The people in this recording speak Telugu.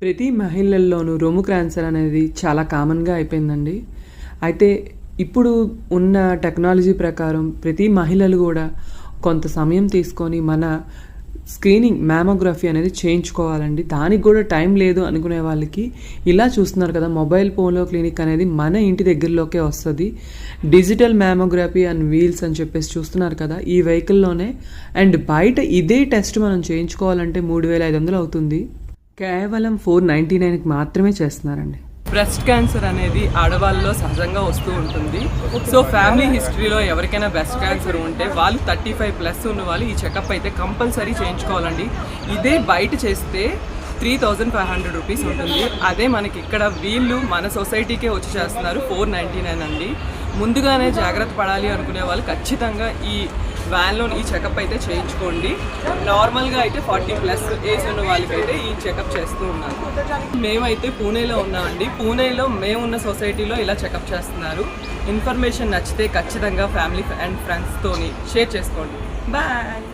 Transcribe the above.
ప్రతి మహిళల్లోనూ రొమ్ము క్యాన్సర్ అనేది చాలా కామన్‌గా అయిపోయిందండి. అయితే ఇప్పుడు ఉన్న టెక్నాలజీ ప్రకారం ప్రతి మహిళలు గూడా కొంత సమయం తీసుకొని మన స్క్రీనింగ్ మ్యామోగ్రఫీ అనేది చేయించుకోవాలండి. దానికి గూడా టైం లేదు అనుకునే వాళ్ళకి ఇలా చూస్తున్నారు కదా, మొబైల్ పోలో క్లినిక్ అనేది మన ఇంటి దగ్గరలోకే వస్తది. డిజిటల్ మ్యామోగ్రఫీ అండ్ వీల్స్ అని చెప్పేసి చూస్తున్నారు కదా, ఈ వెహికల్‌లోనే. అండ్ బయట ఇదే టెస్ట్ మనం చేయించుకోవాలంటే 3500 అవుతుంది. కేవలం 499కి మాత్రమే చేస్తున్నారండి. బ్రెస్ట్ క్యాన్సర్ అనేది ఆడవాళ్ళలో సహజంగా వస్తూ ఉంటుంది. సో ఫ్యామిలీ హిస్టరీలో ఎవరికైనా బ్రెస్ట్ క్యాన్సర్ ఉంటే వాళ్ళు 35+ ఉన్న వాళ్ళు ఈ చెకప్ అయితే కంపల్సరీ చేయించుకోవాలండి. ఇదే బయట చేస్తే 3500 రూపీస్ ఉంటుంది. అదే మనకి ఇక్కడ వీళ్ళు మన సొసైటీకే వచ్చి చేస్తున్నారు 499 అండి. ముందుగానే జాగ్రత్త పడాలి అనుకునే వాళ్ళు ఖచ్చితంగా ఈ వ్యాన్లో ఈ చెకప్ అయితే చేయించుకోండి. నార్మల్గా అయితే 40+ ఏజ్ ఉన్న వాళ్ళకైతే ఈ చెకప్ చేస్తూ ఉన్నారు. మేమైతే పూణేలో ఉన్నామండి. పూణేలో మేమున్న సొసైటీలో ఇలా చెకప్ చేస్తున్నారు. ఇన్ఫర్మేషన్ నచ్చితే ఖచ్చితంగా ఫ్యామిలీ అండ్ ఫ్రెండ్స్తోని షేర్ చేసుకోండి. బాయ్.